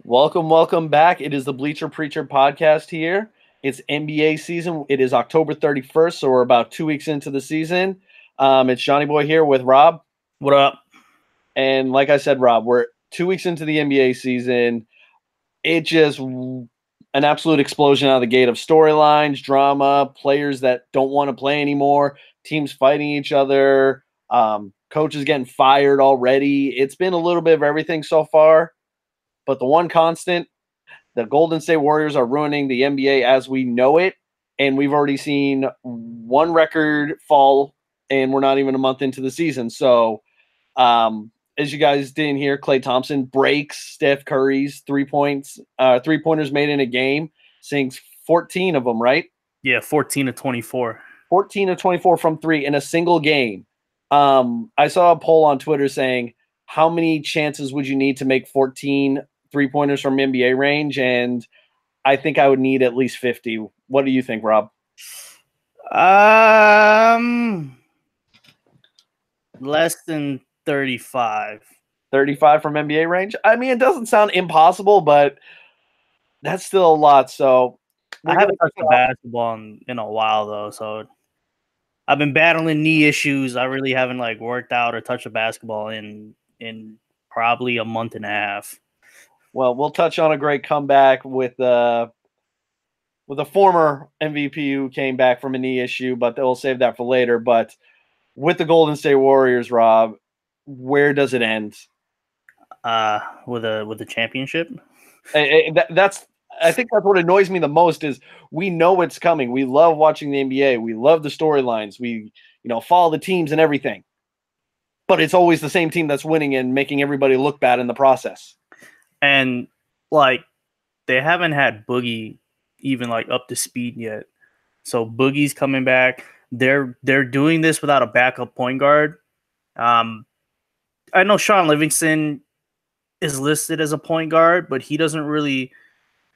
Welcome back. It is the Bleacher Preacher podcast here. It's NBA season. It is October 31st, so we're about 2 weeks into the season. It's Johnny Boy here with Rob. What up? And like I said, Rob, we're 2 weeks into the NBA season. It just an absolute explosion out of the gate of storylines, drama, players that don't want to play anymore, teams fighting each other, coaches getting fired already. It's been a little bit of everything so far. But the one constant, the Golden State Warriors are ruining the NBA as we know it. And we've already seen one record fall, and we're not even a month into the season. So, as you guys didn't hear, Klay Thompson breaks Steph Curry's 3-pointers made in a game, sinks 14 of them, right? Yeah, 14 of 24. 14 of 24 from three in a single game. I saw a poll on Twitter saying, how many chances would you need to make 14 3-pointers from NBA range? And I think I would need at least 50. What do you think, Rob? Less than 35. 35 from NBA range? I mean, it doesn't sound impossible, but that's still a lot. So I haven't touched the basketball in a while, though. So I've been battling knee issues. I really haven't worked out or touched a basketball in probably a month and a half. Well, we'll touch on a great comeback with a former MVP who came back from a knee issue, but we'll save that for later. But with the Golden State Warriors, Rob, where does it end? With a championship. I think that's what annoys me the most is we know it's coming. We love watching the NBA. We love the storylines. We follow the teams and everything. But it's always the same team that's winning and making everybody look bad in the process. And they haven't had Boogie even up to speed yet. So Boogie's coming back. They're doing this without a backup point guard. I know Sean Livingston is listed as a point guard, but he doesn't really.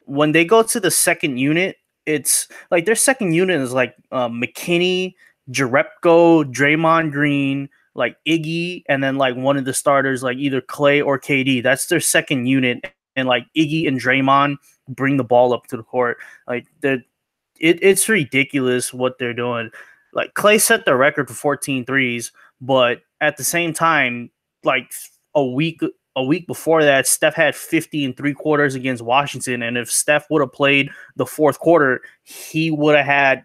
When they go to the second unit, it's their second unit is McKinney, Jerebko, Draymond Green, Iggy, and then one of the starters, either Klay or KD. That's their second unit, and Iggy and Draymond bring the ball up to the court. It's ridiculous what they're doing. Klay set the record for 14 threes, but at the same time, a week before that, Steph had 50 in 3 quarters against Washington, and if Steph would have played the fourth quarter, he would have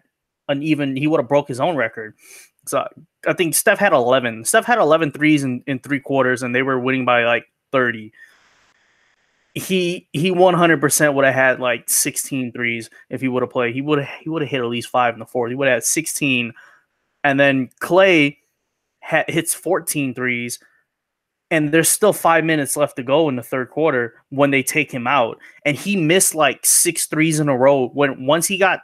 broke his own record. So I think Steph had 11. Steph had 11 threes in 3 quarters, and they were winning by 30. He 100% would have had 16 threes if he would have played. He would have hit at least 5 in the fourth. He would have had 16, and then Klay hits 14 threes, and there's still 5 minutes left to go in the third quarter when they take him out, and he missed 6 threes in a row. Once he got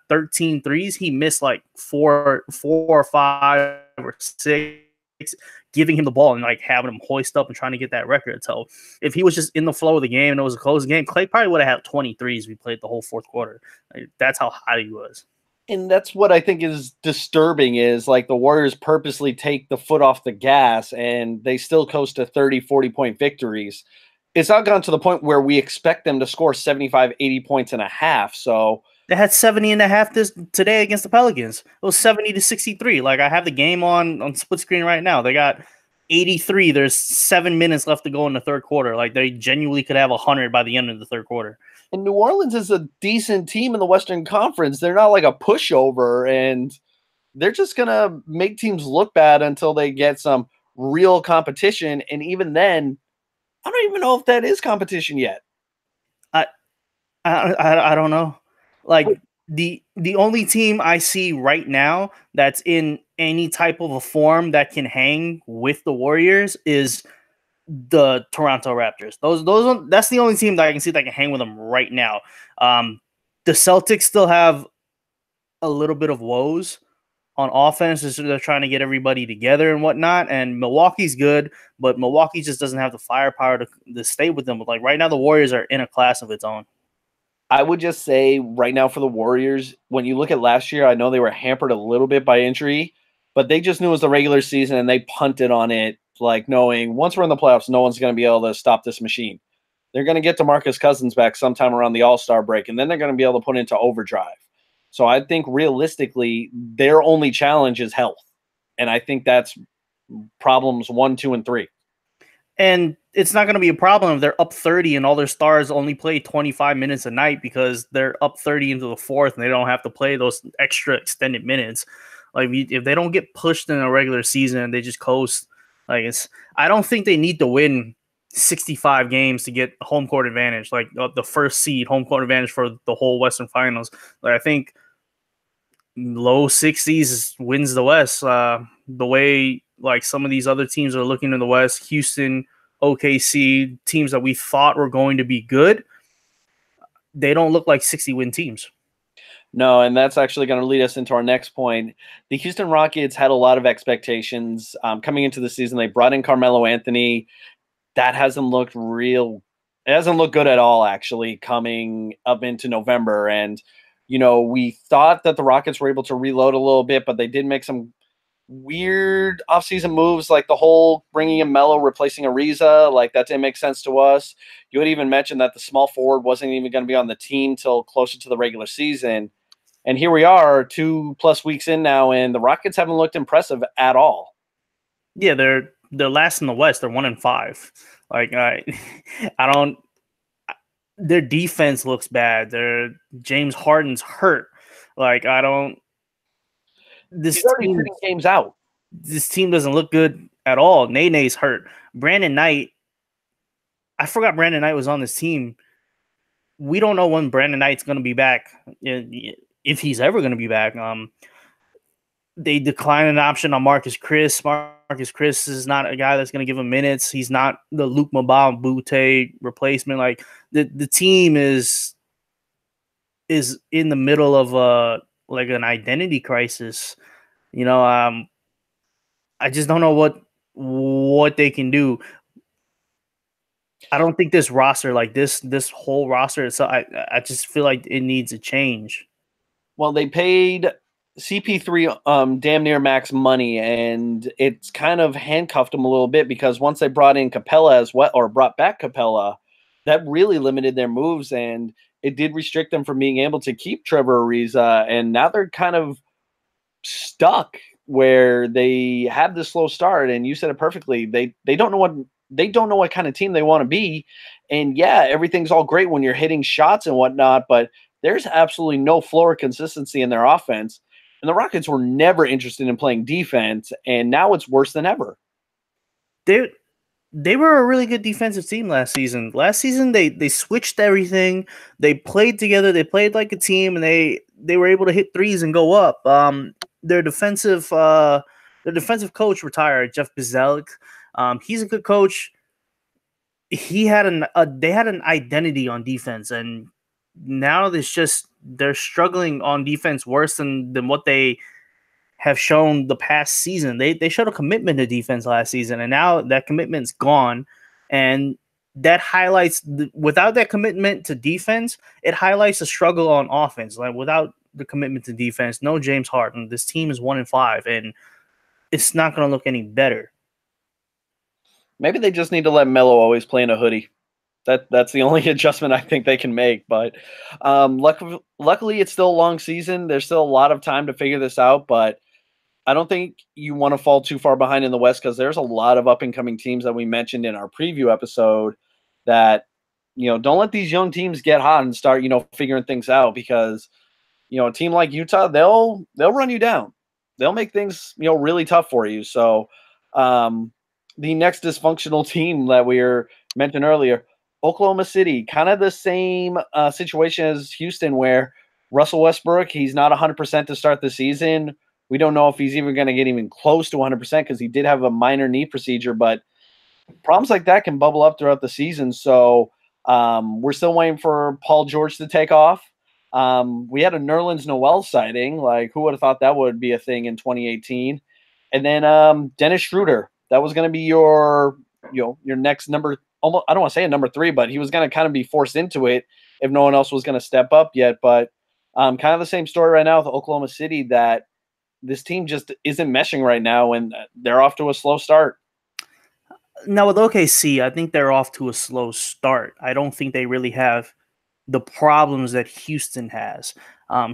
13 threes, he missed 4 or 5 or 6, giving him the ball and having him hoist up and trying to get that record. So if he was just in the flow of the game and it was a close game, Klay probably would have had 20 threes if he played the whole fourth quarter. That's how hot he was. And that's what I think is disturbing is the Warriors purposely take the foot off the gas and they still coast to 30, 40-point victories. It's not gone to the point where we expect them to score 75, 80 points in a half. So they had 70 and a half today against the Pelicans. It was 70-63. I have the game on split screen right now. They got 83. There's 7 minutes left to go in the third quarter. They genuinely could have 100 by the end of the third quarter. And New Orleans is a decent team in the Western Conference. They're not a pushover, and they're just going to make teams look bad until they get some real competition. And even then, I don't even know if that is competition yet. I don't know. The only team I see right now that's in any type of a form that can hang with the Warriors is the Toronto Raptors. That's the only team that I can see that can hang with them right now. The Celtics still have a little bit of woes on offense. They're trying to get everybody together and whatnot. And Milwaukee's good, but Milwaukee just doesn't have the firepower to stay with them. But right now, the Warriors are in a class of its own. I would just say right now for the Warriors, when you look at last year, I know they were hampered a little bit by injury, but they just knew it was the regular season and they punted on it, knowing once we're in the playoffs, no one's going to be able to stop this machine. They're going to get DeMarcus Cousins back sometime around the All-Star break, and then they're going to be able to put into overdrive. So I think realistically, their only challenge is health. And I think that's problems 1, 2, and 3. And it's not going to be a problem if they're up 30 and all their stars only play 25 minutes a night because they're up 30 into the fourth and they don't have to play those extra extended minutes. Like if they don't get pushed in a regular season, they just coast. I don't think they need to win 65 games to get home court advantage, like the first seed home court advantage for the whole Western Finals. Like I think low 60s wins the West. The way like some of these other teams are looking in the West, Houston, OKC, teams that we thought were going to be good, they don't look like 60-win teams. No, and that's actually going to lead us into our next point. The Houston Rockets had a lot of expectations coming into the season. They brought in Carmelo Anthony. That hasn't looked real. It hasn't looked good at all, actually, coming up into November. And, we thought that the Rockets were able to reload a little bit, but they did make some weird offseason moves, like the whole bringing in Melo, replacing Ariza. Like, that didn't make sense to us. You had even mentioned that the small forward wasn't even going to be on the team till closer to the regular season. And here we are 2+ weeks in now, and the Rockets haven't looked impressive at all. Yeah, they're last in the West. They're 1-5. Like I don't. Their defense looks bad. Their James Harden's hurt. Like I don't. He's already sitting games out. This team doesn't look good at all. Nene's hurt. Brandon Knight. I forgot Brandon Knight was on this team. We don't know when Brandon Knight's going to be back. If he's ever going to be back. They declined an option on Marcus Chris. Marcus Chris is not a guy that's going to give him minutes. He's not the Luke Mbah-a-Moute replacement. Like the team is in the middle of like an identity crisis. I just don't know what they can do. I don't think this roster, like this whole roster itself, I just feel like it needs a change. Well, they paid CP3 damn near max money, and it's kind of handcuffed them a little bit because once they brought in Capella as well, or brought back Capella, that really limited their moves, and it did restrict them from being able to keep Trevor Ariza, and now they're kind of stuck where they have this slow start, and you said it perfectly. They don't know what kind of team they want to be, and yeah, everything's all great when you're hitting shots and whatnot, but there's absolutely no floor consistency in their offense. And the Rockets were never interested in playing defense, and now it's worse than ever. They were a really good defensive team last season. Last season, they switched everything. They played together. They played like a team, and they were able to hit threes and go up. Their defensive coach retired, Jeff Bzdelik. He's a good coach. They had an identity on defense, and now they're struggling on defense worse than what they have shown the past season. They showed a commitment to defense last season, and now that commitment's gone. And that highlights without that commitment to defense, it highlights the struggle on offense. Like without the commitment to defense, no James Harden, this team is 1-5, and it's not going to look any better. Maybe they just need to let Melo always play in a hoodie. That's the only adjustment I think they can make. But luckily, it's still a long season. There's still a lot of time to figure this out. But I don't think you want to fall too far behind in the West because there's a lot of up-and-coming teams that we mentioned in our preview episode that, don't let these young teams get hot and start, figuring things out because, a team like Utah, they'll run you down. They'll make things, really tough for you. So the next dysfunctional team that we mentioned earlier, Oklahoma City, kind of the same situation as Houston where Russell Westbrook, he's not 100% to start the season. We don't know if he's even going to get even close to 100% because he did have a minor knee procedure, but problems like that can bubble up throughout the season. So we're still waiting for Paul George to take off. We had a Nerlens Noel sighting. Like, who would have thought that would be a thing in 2018? And then Dennis Schroeder. That was going to be your next number. Almost, I don't want to say a number 3, but he was going to kind of be forced into it if no one else was going to step up yet. But kind of the same story right now with Oklahoma City, that this team just isn't meshing right now, and they're off to a slow start. Now with OKC, I think they're off to a slow start. I don't think they really have the problems that Houston has.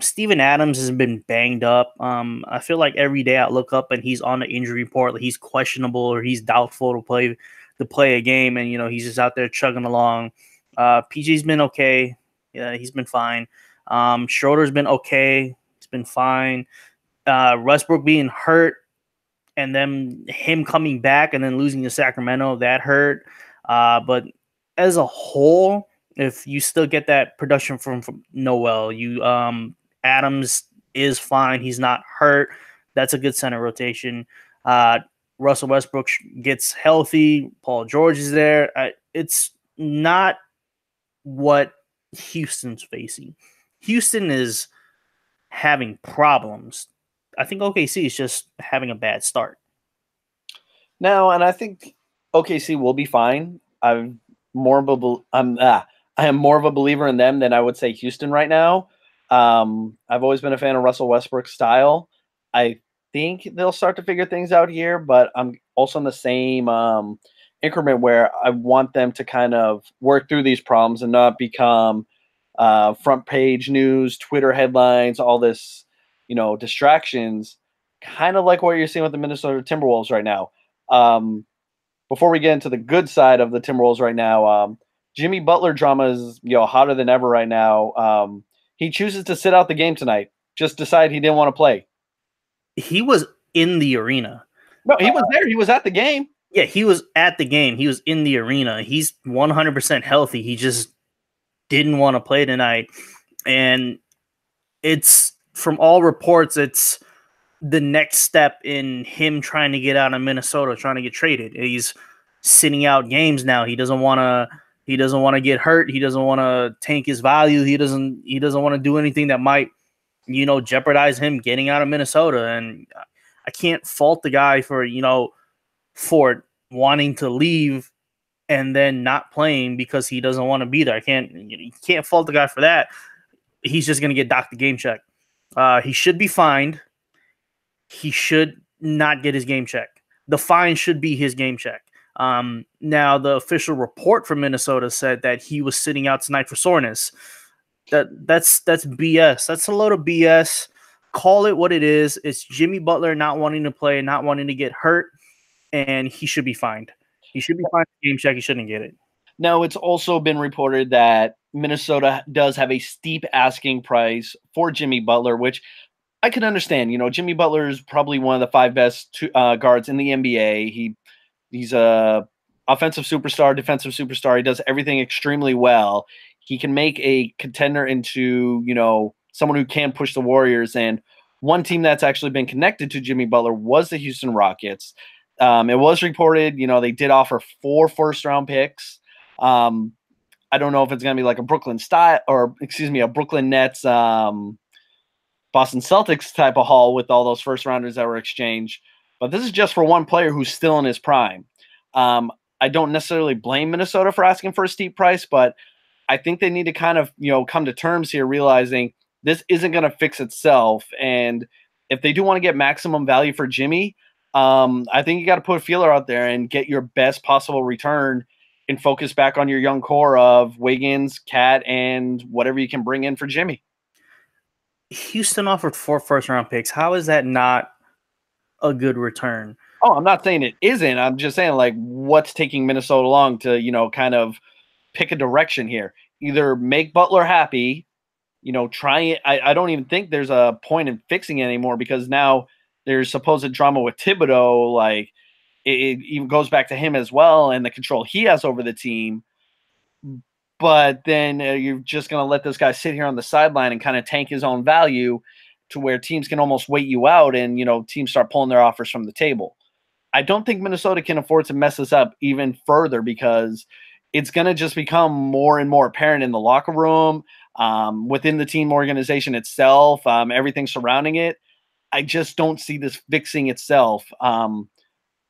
Steven Adams has been banged up. I feel like every day I look up and he's on the injury report, like he's questionable or he's doubtful to play a game, and he's just out there chugging along. PG's been okay. Yeah, he's been fine. Schroeder's been okay. He's been fine. Westbrook being hurt and then him coming back and then losing to Sacramento, that hurt. But as a whole, if you still get that production from Noel, Adams is fine. He's not hurt. That's a good center rotation. Russell Westbrook gets healthy. Paul George is there. It's not what Houston's facing. Houston is having problems. I think OKC is just having a bad start. No, and I think OKC will be fine. I am more of a believer in them than I would say Houston right now. I've always been a fan of Russell Westbrook's style. I think they'll start to figure things out here, but I'm also in the same increment where I want them to kind of work through these problems and not become front page news, Twitter headlines, all this, distractions, kind of like what you're seeing with the Minnesota Timberwolves right now. Before we get into the good side of the Timberwolves right now, Jimmy Butler drama is hotter than ever right now. He chooses to sit out the game tonight. Just decide he didn't want to play. He was in the arena. No, he was there. He was at the game. Yeah, he was at the game. He was in the arena. He's 100% healthy. He just didn't want to play tonight. And it's, from all reports, it's the next step in him trying to get out of Minnesota, trying to get traded. He's sitting out games now. He doesn't want to get hurt. He doesn't want to tank his value. He doesn't want to do anything that might, jeopardize him getting out of Minnesota. And I can't fault the guy for wanting to leave and then not playing because he doesn't want to be there. You can't fault the guy for that. He's just going to get docked the game check. He should be fined. He should not get his game check. The fine should be his game check. Now, the official report from Minnesota said that he was sitting out tonight for soreness. That's BS. That's a load of BS. Call it what it is. It's Jimmy Butler not wanting to play, not wanting to get hurt, and he should be fined. He should be fined game check. He shouldn't get it. Now, it's also been reported that Minnesota does have a steep asking price for Jimmy Butler, which I can understand. Jimmy Butler is probably one of the 5 best guards in the NBA. He's a offensive superstar, defensive superstar. He does everything extremely well. He can make a contender into, someone who can push the Warriors. And one team that's actually been connected to Jimmy Butler was the Houston Rockets. It was reported, they did offer 4 first-round picks. I don't know if it's going to be like a Brooklyn Nets, Boston Celtics type of haul with all those first-rounders that were exchanged. But this is just for one player who's still in his prime. I don't necessarily blame Minnesota for asking for a steep price, but I think they need to kind of, come to terms here, realizing this isn't going to fix itself. And if they do want to get maximum value for Jimmy, I think you got to put a feeler out there and get your best possible return and focus back on your young core of Wiggins, Cat, and whatever you can bring in for Jimmy. Houston offered 4 first-round picks. How is that not a good return? Oh, I'm not saying it isn't. I'm just saying, like, what's taking Minnesota long to, kind of pick a direction here. Either make Butler happy, try it. I don't even think there's a point in fixing it anymore because now there's supposed drama with Thibodeau. Like, it even goes back to him as well and the control he has over the team. But then you're just going to let this guy sit here on the sideline and kind of tank his own value to where teams can almost wait you out and, teams start pulling their offers from the table. I don't think Minnesota can afford to mess this up even further because it's going to just become more and more apparent in the locker room, within the team organization itself, everything surrounding it. I just don't see this fixing itself.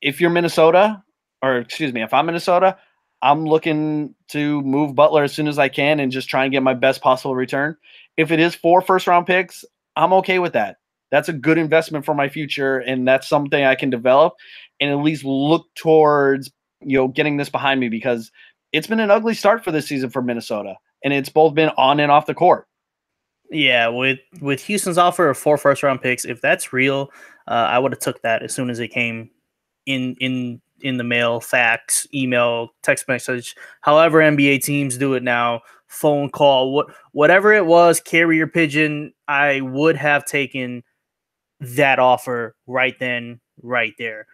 If you're Minnesota, if I'm Minnesota, I'm looking to move Butler as soon as I can and just try and get my best possible return. If it is 4 first-round picks, I'm okay with that. That's a good investment for my future, and that's something I can develop and at least look towards getting this behind me because it's been an ugly start for this season for Minnesota, and it's both been on and off the court. Yeah, with Houston's offer of 4 first-round picks, if that's real, I would have took that as soon as it came in the mail, fax, email, text message, however NBA teams do it now, phone call, whatever it was, carrier pigeon, I would have taken that offer right then, right there.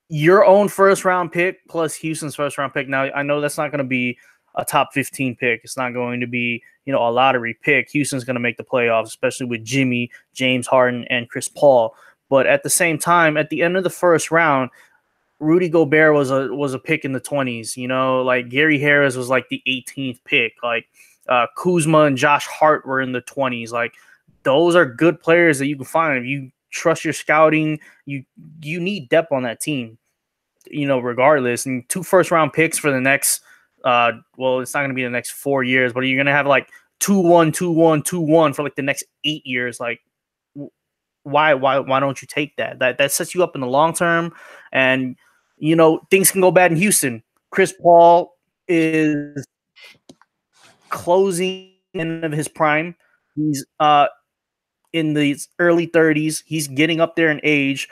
Your own first round pick plus Houston's first round pick. Now, I know that's not going to be a top 15 pick. It's not going to be, a lottery pick. Houston's going to make the playoffs, especially with Jimmy, James Harden, and Chris Paul. But at the same time, at the end of the first round, Rudy Gobert was a pick in the 20s. Like Gary Harris was like the 18th pick. Like Kuzma and Josh Hart were in the 20s. Like those are good players that you can find if you trust your scouting. You need depth on that team, regardless. And 2 first-round picks for the next it's not going to be the next 4 years, but you're going to have like 2-1, 2-1, 2-1 for like the next 8 years. Like why don't you take that? That sets you up in the long term, and things can go bad in Houston. Chris Paul is closing end of his prime. He's in the early 30s. He's getting up there in age.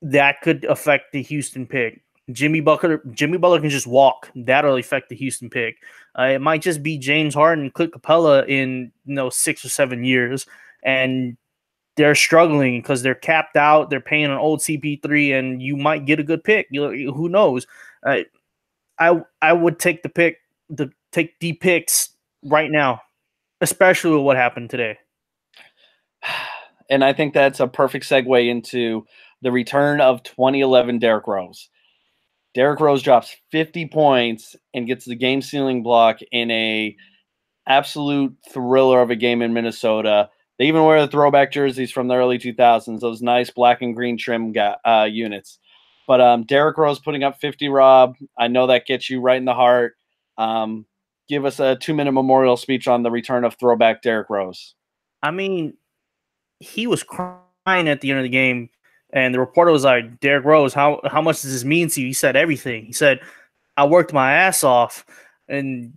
That could affect the Houston pick. Jimmy Butler can just walk. That'll affect the Houston pick. It might just be James Harden and Clint Capella in 6 or 7 years, and they're struggling because they're capped out. They're paying an old CP3, and you might get a good pick. Who knows? I would take take the picks right now, especially with what happened today. And I think that's a perfect segue into the return of 2011 Derrick Rose. Derrick Rose drops 50 points and gets the game-sealing block in a absolute thriller of a game in Minnesota. They even wear the throwback jerseys from the early 2000s, those nice black and green trim units. But Derrick Rose putting up 50, Rob, I know that gets you right in the heart. Give us a 2-minute memorial speech on the return of throwback Derrick Rose. I mean, he was crying at the end of the game, and the reporter was like, Derrick Rose, how much does this mean to you? He said everything. He said, I worked my ass off, and,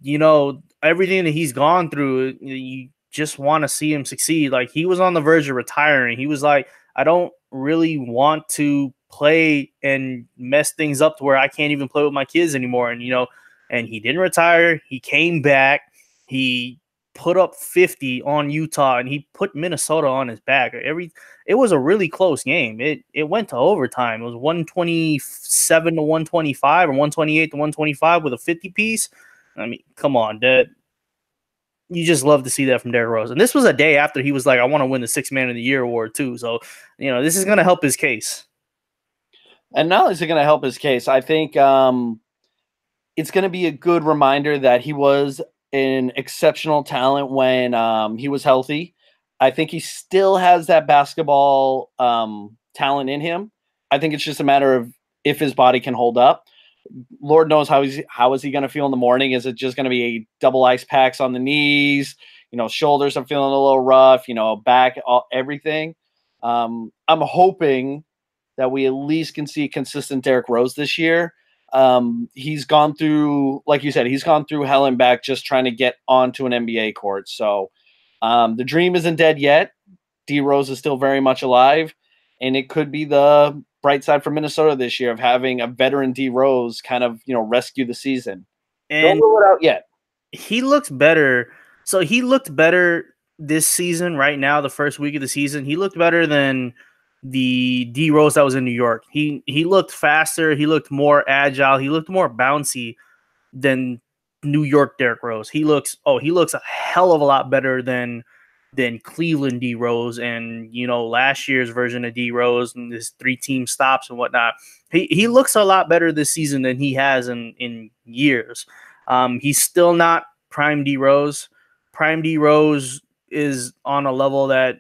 everything that he's gone through, you just want to see him succeed. Like, he was on the verge of retiring. He was like, I don't really want to play and mess things up to where I can't even play with my kids anymore. And, and he didn't retire. He came back. He put up 50 on Utah, and he put Minnesota on his back. It was a really close game. It went to overtime. It was 127 to 125 or 128 to 125 with a 50 piece. I mean, come on, Dad. You just love to see that from Derrick Rose. And this was a day after he was like, I want to win the 6th Man of the Year award too. So, this is going to help his case. And not only is it going to help his case, I think it's going to be a good reminder that he was an exceptional talent when he was healthy. I think he still has that basketball talent in him. I think it's just a matter of if his body can hold up. Lord knows how is he going to feel in the morning? Is it just going to be a double ice packs on the knees? Shoulders are feeling a little rough. Back, everything. I'm hoping that we at least can see consistent Derrick Rose this year. He's gone through, like you said, he's gone through hell and back just trying to get onto an NBA court. So the dream isn't dead yet. D Rose is still very much alive, and it could be the bright side for Minnesota this year of having a veteran D Rose kind of, rescue the season. And don't rule it out yet. He looks better. So he looked better this season right now, the first week of the season. He looked better than the D Rose that was in New York. He looked faster. He looked more agile. He looked more bouncy than New York Derrick Rose. He looks a hell of a lot better than Cleveland D Rose and last year's version of D Rose and his 3-team stops and whatnot. He looks a lot better this season than he has in years. He's still not prime D Rose. Prime D Rose is on a level that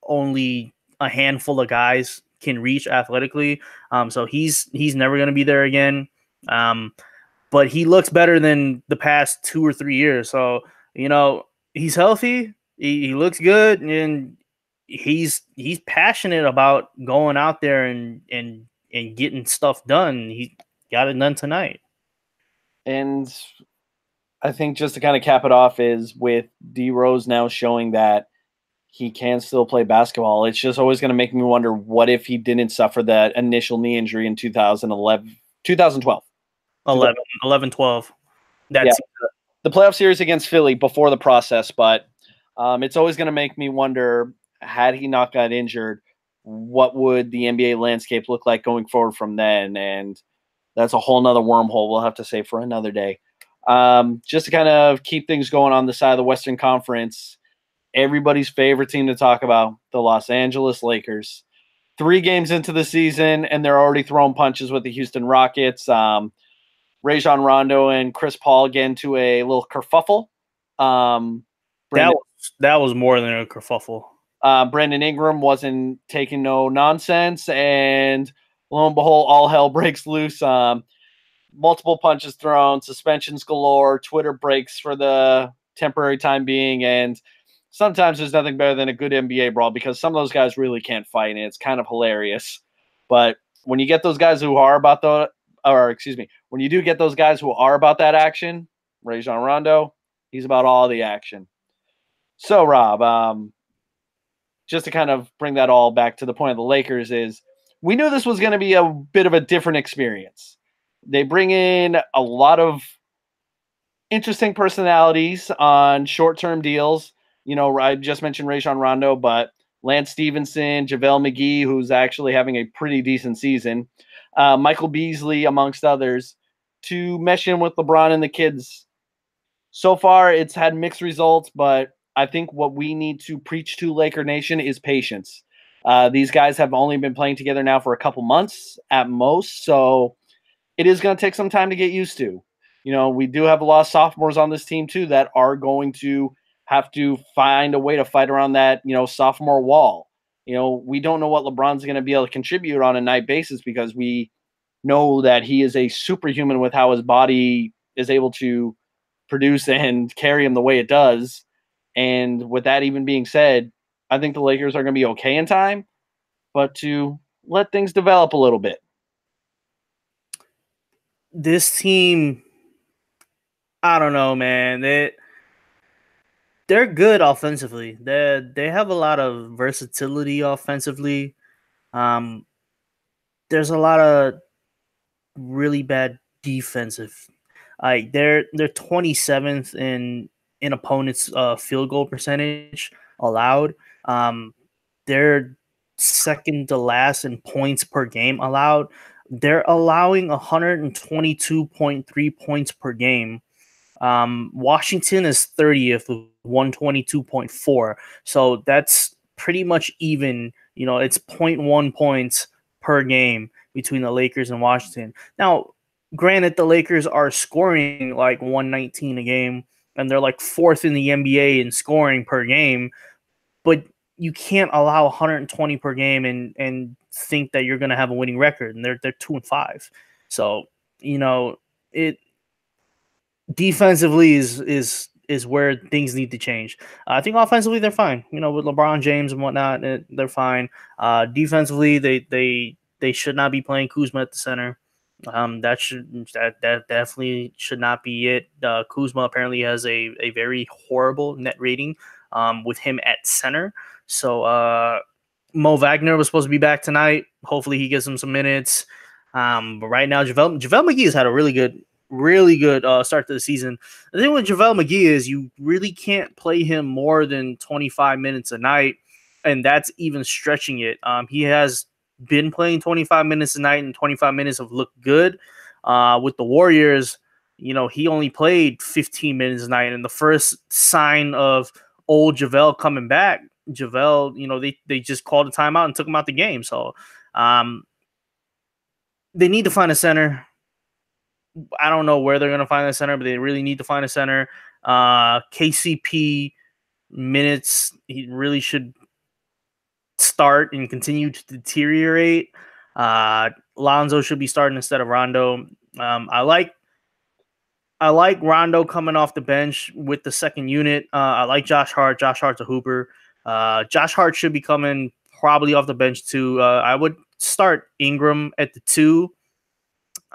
only a handful of guys can reach athletically. So he's never going to be there again. But he looks better than the past 2 or 3 years. So, he's healthy. He looks good, and he's passionate about going out there and getting stuff done. He got it done tonight. And I think just to kind of cap it off is with D Rose now showing that he can still play basketball. It's just always going to make me wonder what if he didn't suffer that initial knee injury in 2012. 11, 12. Yeah, the playoff series against Philly before the process, but it's always going to make me wonder, had he not got injured, what would the NBA landscape look like going forward from then? And that's a whole nother wormhole we'll have to save for another day. Just to kind of keep things going on the side of the Western Conference, everybody's favorite team to talk about, the Los Angeles Lakers. 3 games into the season, and they're already throwing punches with the Houston Rockets. Rajon Rondo and Chris Paul get into a little kerfuffle. That was more than a kerfuffle. Brandon Ingram wasn't taking no nonsense, and lo and behold, all hell breaks loose. Multiple punches thrown, suspensions galore, Twitter breaks for the temporary time being, and sometimes there's nothing better than a good NBA brawl because some of those guys really can't fight, and it's kind of hilarious. But when you get those guys who are about when you do get those guys who are about that action, Rajon Rondo, he's about all the action. So, Rob, just to kind of bring that all back to the point of the Lakers is we knew this was going to be a bit of a different experience. They bring in a lot of interesting personalities on short-term deals. You know, I just mentioned Rajon Rondo, but Lance Stevenson, JaVale McGee, who's actually having a pretty decent season, Michael Beasley, amongst others, to mesh in with LeBron and the kids. So far, it's had mixed results, but I think what we need to preach to Laker Nation is patience. These guys have only been playing together now for a couple months at most, so it is going to take some time to get used to. You know, we do have a lot of sophomores on this team too that are going to have to find a way to fight around that, you know, sophomore wall. You know, we don't know what LeBron's going to be able to contribute on a night basis because we know that he is a superhuman with how his body is able to produce and carry him the way it does. And with that even being said, I think the Lakers are going to be okay in time, but to let things develop a little bit. This team, I don't know, man. They're good offensively. They have a lot of versatility offensively. There's a lot of really bad defensive. Like they're 27th in opponents' field goal percentage allowed. They're second to last in points per game allowed. They're allowing 122.3 points per game. Washington is 30th with 122.4. So that's pretty much even. You know, it's 0.1 points per game between the Lakers and Washington. Now, granted, the Lakers are scoring like 119 a game, and they're like 4th in the NBA in scoring per game, but you can't allow 120 per game and think that you're going to have a winning record, and they're 2-5. So, you know, it defensively is where things need to change. I think offensively they're fine. You know, with LeBron James and whatnot, they're fine. Defensively, they should not be playing Kuzma at the center. That definitely should not be it. Kuzma apparently has a very horrible net rating with him at center. So Mo Wagner was supposed to be back tonight. Hopefully he gets him some minutes. But right now, JaVale McGee has had a really good start to the season. The thing with JaVale McGee is you really can't play him more than 25 minutes a night, and that's even stretching it. He has been playing 25 minutes a night, and 25 minutes have looked good. With the Warriors, you know, he only played 15 minutes a night, and the first sign of old JaVale coming back, JaVale, you know, they just called a timeout and took him out the game. So they need to find a center. I don't know where they're going to find a center, but they really need to find a center. KCP minutes, he really should start and continue to deteriorate. Lonzo should be starting instead of Rondo. I like Rondo coming off the bench with the second unit. I like Josh Hart. Josh Hart's a hooper. Josh Hart should be coming probably off the bench too. I would start Ingram at the 2.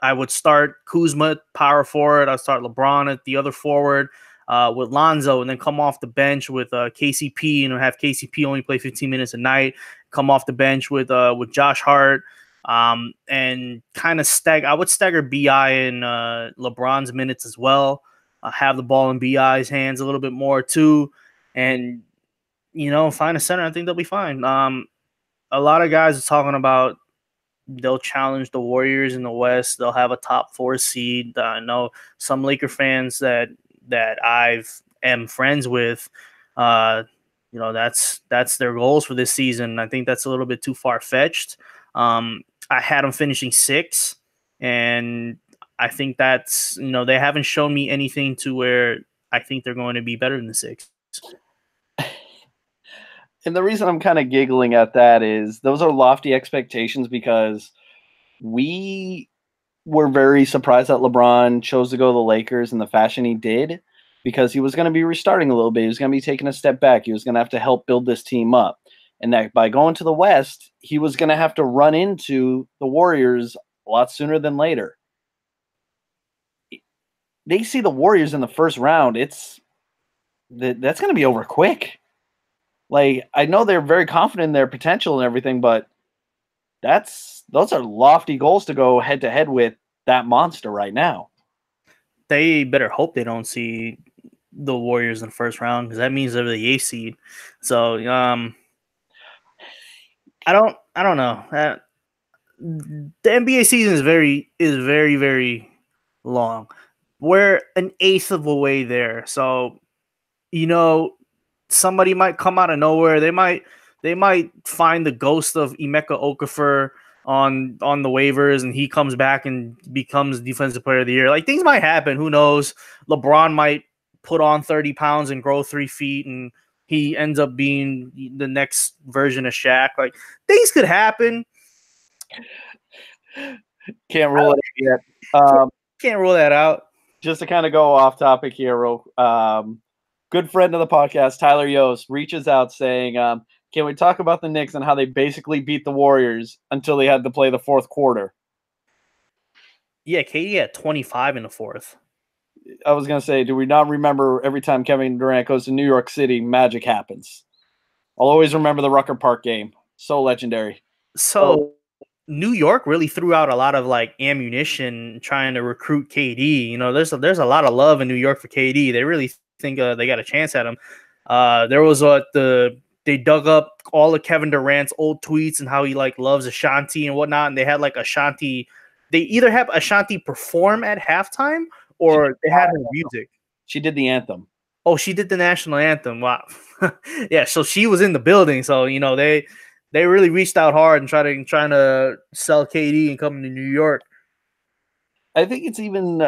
I would start Kuzma power forward. I'd start LeBron at the other forward with Lonzo, and then come off the bench with KCP, and have KCP only play 15 minutes a night. Come off the bench with Josh Hart, and kind of I would stagger BI and LeBron's minutes as well. Have the ball in BI's hands a little bit more too, and find a center. I think they'll be fine. A lot of guys are talking about they'll challenge the Warriors in the West. They'll have a top 4 seed. I know some Laker fans that am friends with. That's their goals for this season. I think that's a little bit too far fetched. I had them finishing 6, and I think that's they haven't shown me anything to where I think they're going to be better than the 6. And the reason I'm kind of giggling at that is those are lofty expectations, because we were very surprised that LeBron chose to go to the Lakers in the fashion he did, because he was going to be restarting a little bit. He was going to be taking a step back. He was going to have to help build this team up. And that by going to the West, he was going to have to run into the Warriors a lot sooner than later. They see the Warriors in the first round. That's going to be over quick. Like, I know they're very confident in their potential and everything, but those are lofty goals to go head to head with that monster right now. They better hope they don't see the Warriors in the first round, because that means they're the 8th seed. So, I don't know. The NBA season is very, very long. We're an 1/8 of a way there. So, somebody might come out of nowhere. They might find the ghost of Emeka Okafor on the waivers, and he comes back and becomes Defensive Player of the Year. Like, things might happen. Who knows? LeBron might put on 30 pounds and grow 3 feet, and he ends up being the next version of Shaq. Like, things could happen. Can't rule it yet. Can't rule that out. Just to kind of go off topic here, good friend of the podcast, Tyler Yost, reaches out saying, can we talk about the Knicks and how they basically beat the Warriors until they had to play the fourth quarter? Yeah, KD had 25 in the fourth. I was going to say, do we not remember every time Kevin Durant goes to New York City, magic happens? I'll always remember the Rucker Park game. So legendary. So New York really threw out a lot of ammunition trying to recruit KD. There's a lot of love in New York for KD. They really think they got a chance at him. There was they dug up all of Kevin Durant's old tweets and how he loves Ashanti and whatnot, and they had Ashanti. They either have Ashanti perform at halftime or they had her music. She did the anthem. Oh, she did the national anthem. Wow. Yeah, so she was in the building. So they really reached out hard and trying to sell KD and come to New York. I think it's even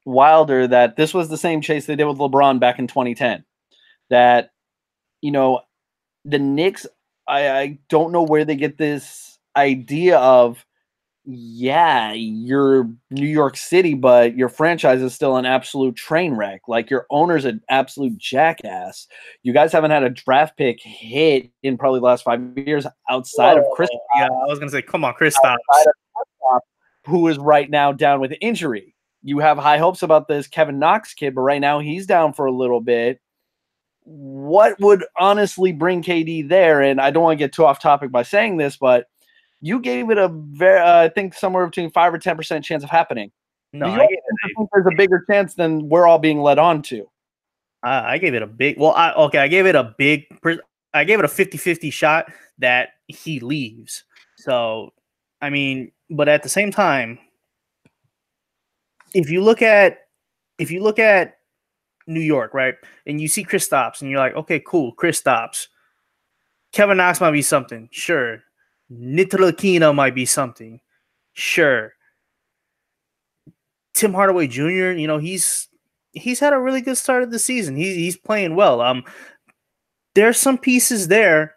wilder that this was the same chase they did with LeBron back in 2010. That, the Knicks, I don't know where they get this idea of, yeah, you're New York City, but your franchise is still an absolute train wreck. Like, your owner's an absolute jackass. You guys haven't had a draft pick hit in probably the last 5 years outside of Chris. Yeah, I was going to say, come on, Kristaps. Who is right now down with injury. You have high hopes about this Kevin Knox kid, but right now he's down for a little bit. What would honestly bring KD there? And I don't want to get too off topic by saying this, but you gave it a very, I think somewhere between 5 or 10% chance of happening. No, I think there's a bigger chance than we're all being led on to. I gave it a big, I gave it a 50-50 shot that he leaves. So, I mean, but at the same time, if you look at New York, right, and you see Kristaps, and you're like, okay, cool, Kristaps. Kevin Knox might be something, sure. Ntilikina might be something, sure. Tim Hardaway Jr., he's had a really good start of the season. He's playing well. There's some pieces there.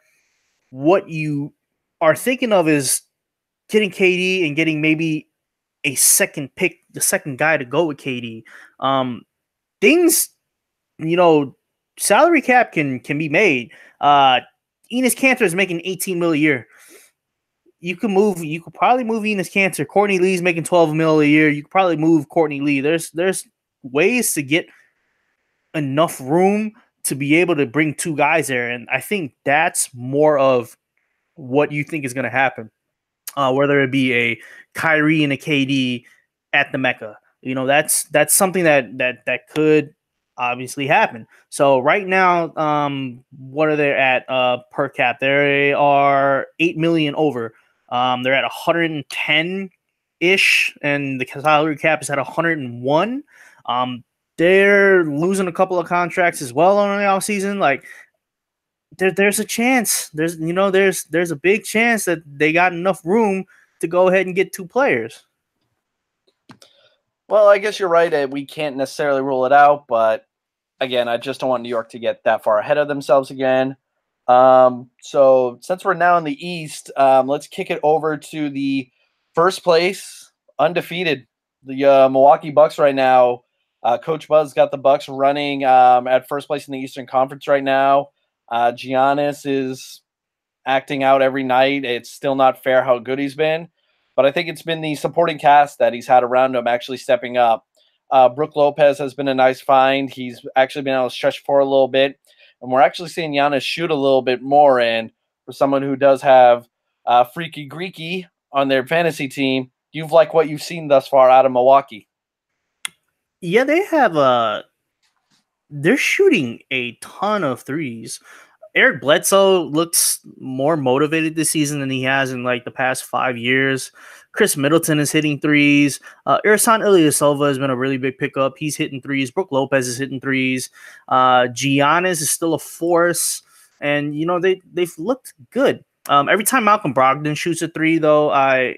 What you are thinking of is getting KD and getting maybe a second pick, the second guy to go with KD. Things, salary cap can be made. Enes Kanter is making $18 million a year. You could probably move Enes Kanter. Courtney Lee's making $12 million a year. You could probably move Courtney Lee. There's ways to get enough room to be able to bring two guys there, and I think that's more of what you think is going to happen. Whether it be a Kyrie and a KD at the Mecca, that's something that could obviously happen. So right now, what are they at per cap? They are 8 million over. They're at 110 ish, and the salary cap is at 101. They're losing a couple of contracts as well on the offseason. Like there's a chance. There's a big chance that they got enough room to go ahead and get two players. Well, I guess you're right. We can't necessarily rule it out, but again, I just don't want New York to get that far ahead of themselves again. So since we're now in the East, let's kick it over to the first place, undefeated, the Milwaukee Bucks right now. Coach Buzz got the Bucks running at first place in the Eastern Conference right now. Giannis is acting out every night. It's still not fair how good he's been, but I think it's been the supporting cast that he's had around him actually stepping up. Brook Lopez has been a nice find. He's actually been able to stretch for a little bit, and we're actually seeing Giannis shoot a little bit more. And for someone who does have Freaky Greeky on their fantasy team, you've liked what you've seen thus far out of Milwaukee. Yeah, they have they're shooting a ton of threes. Eric Bledsoe looks more motivated this season than he has in like the past 5 years. Chris Middleton is hitting threes. Ersan Ilyasova has been a really big pickup. He's hitting threes. Brook Lopez is hitting threes. Giannis is still a force. And, they've looked good. Every time Malcolm Brogdon shoots a three, though, a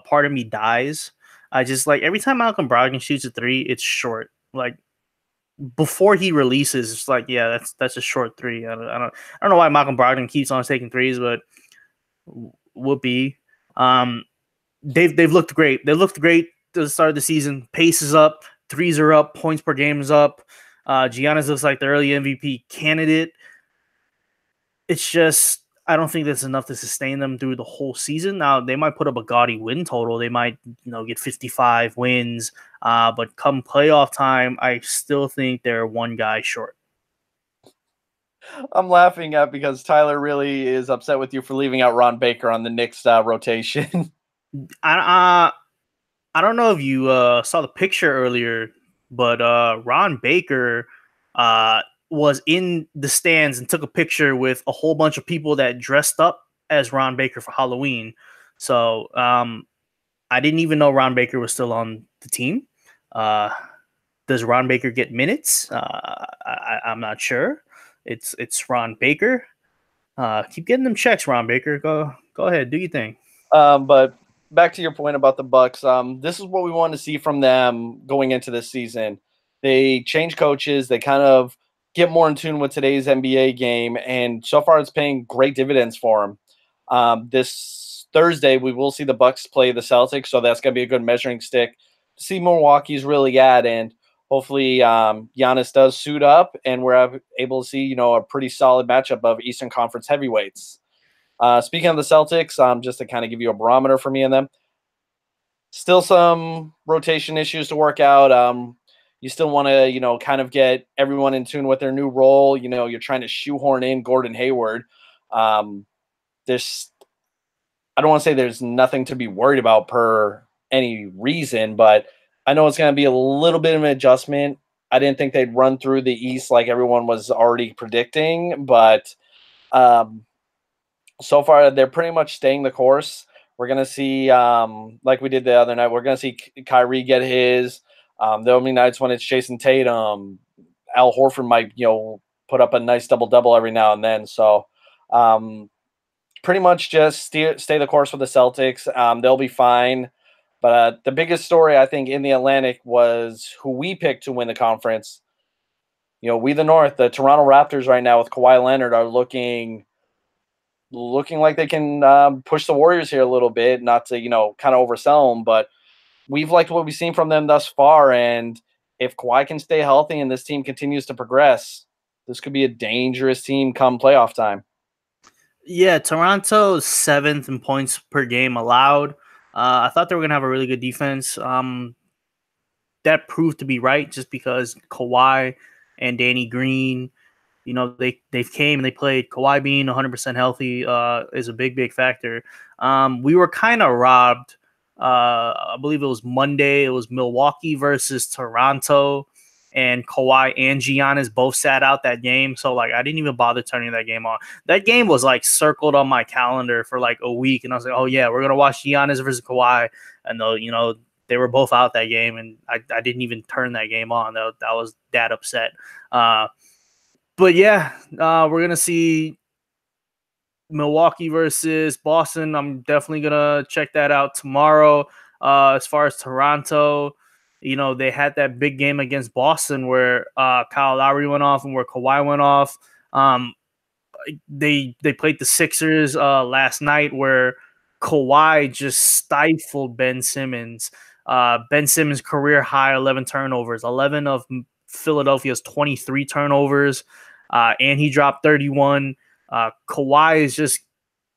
part of me dies. I just every time Malcolm Brogdon shoots a three, it's short. Before he releases, it's yeah, that's a short three. I don't know why Malcolm Brogdon keeps on taking threes, but whoopee. They've looked great. They looked great to the start of the season. Pace is up, threes are up, points per game is up. Giannis looks like the early MVP candidate. It's just I don't think that's enough to sustain them through the whole season. Now they might put up a gaudy win total. They might get 55 wins. But come playoff time, I still think they're one guy short. I'm laughing at because Tyler really is upset with you for leaving out Ron Baker on the Knicks rotation. I don't know if you saw the picture earlier, but Ron Baker was in the stands and took a picture with a whole bunch of people that dressed up as Ron Baker for Halloween. So I didn't even know Ron Baker was still on the team. Does Ron Baker get minutes? I'm not sure. It's Ron Baker. Keep getting them checks, Ron Baker. Go ahead, do your thing. But back to your point about the Bucks. This is what we want to see from them going into this season. They change coaches. They kind of get more in tune with today's NBA game, and so far it's paying great dividends for them. This Thursday, we will see the Bucks play the Celtics, so that's going to be a good measuring stick to see Milwaukee's really at, and hopefully Giannis does suit up, and we're able to see a pretty solid matchup of Eastern Conference heavyweights. Speaking of the Celtics, just to kind of give you a barometer for me and them, still some rotation issues to work out. You still want to, kind of get everyone in tune with their new role. You're trying to shoehorn in Gordon Hayward. I don't want to say there's nothing to be worried about per any reason, but I know it's going to be a little bit of an adjustment. I didn't think they'd run through the East like everyone was already predicting, but so far they're pretty much staying the course. We're going to see, like we did the other night, we're going to see Kyrie get his. There'll be nights when it's Jason Tatum. Al Horford might, put up a nice double-double every now and then. So pretty much just stay the course with the Celtics. They'll be fine. But the biggest story, I think, in the Atlantic was who we picked to win the conference. We the North, the Toronto Raptors right now with Kawhi Leonard are looking like they can push the Warriors here a little bit, not to, kind of oversell them, but we've liked what we've seen from them thus far. And if Kawhi can stay healthy and this team continues to progress, This could be a dangerous team come playoff time. Yeah, Toronto's 7th in points per game allowed. I thought they were gonna have a really good defense. That proved to be right just because Kawhi and Danny Green, they've came and they played. Kawhi being 100% healthy is a big factor. We were kind of robbed. I believe it was Monday. It was Milwaukee versus Toronto, and Kawhi and Giannis both sat out that game. So like I didn't even bother turning that game on. That game was like circled on my calendar for like a week, and I was like, oh yeah, we're gonna watch Giannis versus Kawhi, and they were both out that game, and I didn't even turn that game on. That was that upset. But yeah, we're gonna see Milwaukee versus Boston. I'm definitely gonna check that out tomorrow. As far as Toronto, they had that big game against Boston where Kyle Lowry went off and where Kawhi went off. They played the Sixers last night where Kawhi just stifled Ben Simmons. Ben Simmons' career high 11 turnovers, 11 of Philadelphia's 23 turnovers, and he dropped 31. Kawhi is just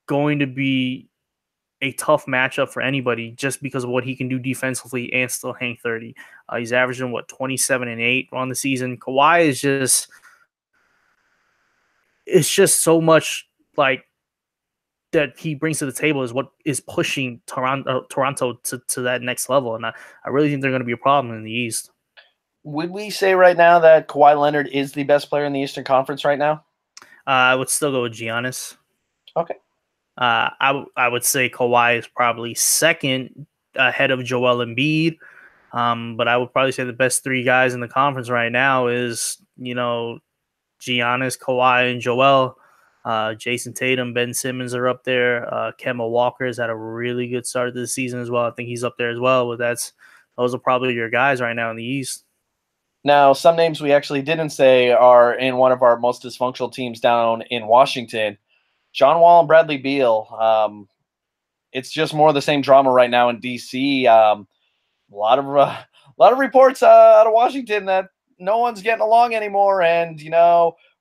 going to be a tough matchup for anybody just because of what he can do defensively and still hang 30. He's averaging 27 and 8 on the season. Kawhi is it's just so much like that he brings to the table is what is pushing Toronto to that next level. And I really think they're going to be a problem in the East. Would we say right now that Kawhi Leonard is the best player in the Eastern Conference right now? I would still go with Giannis. Okay. I would say Kawhi is probably second ahead of Joel Embiid. But I would probably say the best three guys in the conference right now is, Giannis, Kawhi, and Joel. Jason Tatum, Ben Simmons are up there. Kemba Walker has had a really good start to the season as well. I think he's up there as well. But those are probably your guys right now in the East. Now, some names we actually didn't say are in one of our most dysfunctional teams down in Washington. John Wall and Bradley Beal. It's just more of the same drama right now in DC. A lot of reports out of Washington that no one's getting along anymore, and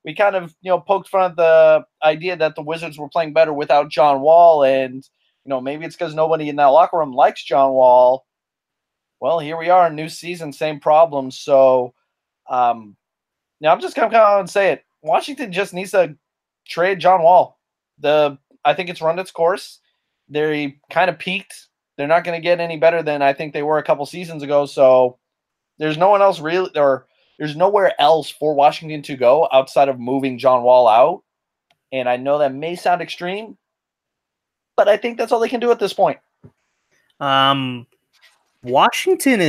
we kind of poked fun at the idea that the Wizards were playing better without John Wall, and maybe it's because nobody in that locker room likes John Wall. Well, here we are, new season, same problem. So, I'm just going to come out and say it. Washington just needs to trade John Wall. I think it's run its course. They kind of peaked. They're not going to get any better than I think they were a couple seasons ago. So there's no one else really, or there's nowhere else for Washington to go outside of moving John Wall out. And I know that may sound extreme, but I think that's all they can do at this point. Washington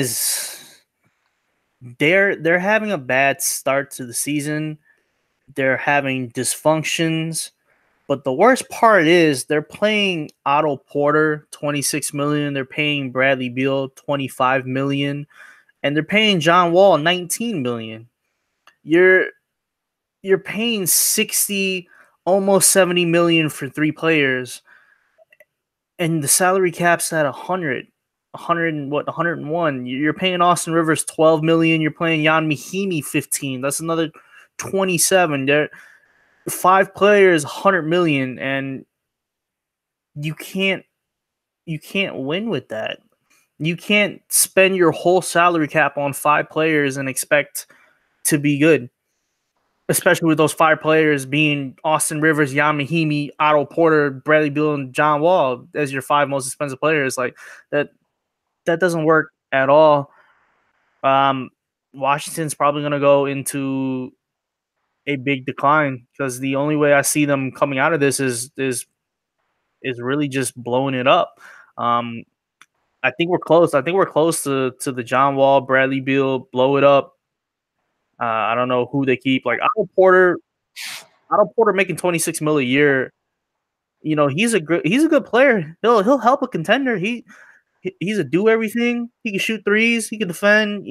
they're having a bad start to the season. They're having dysfunctions. But the worst part is they're paying Otto Porter $26 million. They're paying Bradley Beal $25 million, and they're paying John Wall $19 million. You're paying 60, almost 70 million for three players, and the salary cap's at 101. You're paying Austin Rivers $12 million. You're paying Jan Mahimi $15 million. That's another 27. They're 5 players, $100 million, and you can't win with that. You can't spend your whole salary cap on 5 players and expect to be good, especially with those 5 players being Austin Rivers, Jan Mahimi, Otto Porter, Bradley Beal, and John Wall as your 5 most expensive players. Like that doesn't work at all. Washington's probably going to go into a big decline because the only way I see them coming out of this is really just blowing it up. I think we're close. I think we're close to the John Wall, Bradley Beal, blow it up. I don't know who they keep. Like Otto Porter making $26 million a year. He's a good player. He'll help a contender. He's a do everything. He can shoot threes. He can defend.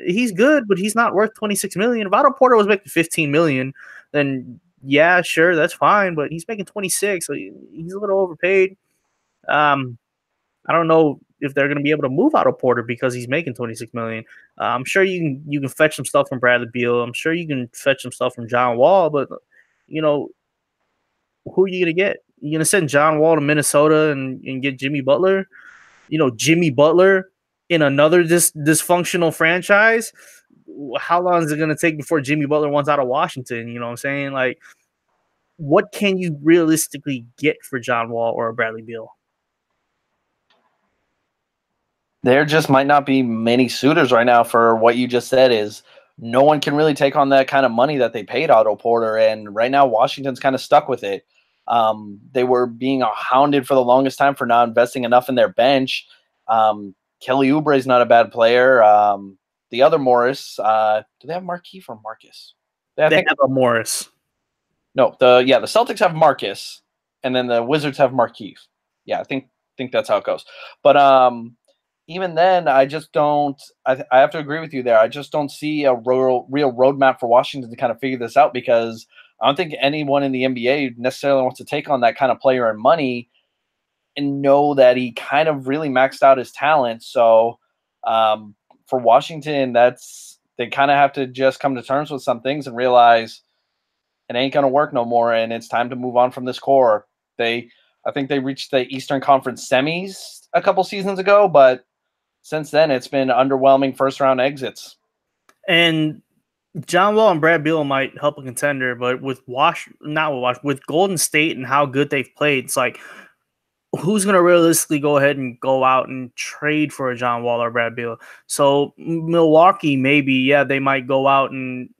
He's good, but he's not worth $26 million. If Otto Porter was making $15 million, then yeah, sure, that's fine. But he's making 26, so he's a little overpaid. I don't know if they're going to be able to move Otto Porter because he's making $26 million. I'm sure you can fetch some stuff from Bradley Beal. I'm sure you can fetch some stuff from John Wall, but you know, who are you going to get? You're going to send John Wall to Minnesota and get Jimmy Butler? Jimmy Butler in another dysfunctional franchise? How long is it going to take before Jimmy Butler wants out of Washington? You know what I'm saying? Like, what can you realistically get for John Wall or Bradley Beal? There just might not be many suitors right now for what you just said. Is no one can really take on that kind of money that they paid Otto Porter, and right now Washington's kind of stuck with it. They were being hounded for the longest time for not investing enough in their bench. Kelly Oubre is not a bad player. The other Morris, do they have Markieff or Marcus? They have a Morris. No, the Celtics have Marcus, and then the Wizards have Markieff. Yeah, I think that's how it goes. But even then, I just don't. I have to agree with you there. I just don't see a real roadmap for Washington to kind of figure this out, because I don't think anyone in the NBA necessarily wants to take on that kind of player and money and know that he kind of really maxed out his talent. So for Washington, they kind of have to just come to terms with some things and realize it ain't going to work no more, and it's time to move on from this core. I think they reached the Eastern Conference semis a couple seasons ago, but since then it's been underwhelming first-round exits. And John Wall and Brad Beal might help a contender, but with Golden State and how good they've played, it's like, who's going to realistically go ahead and go out and trade for a John Wall or Brad Beal? So Milwaukee, maybe, they might go out and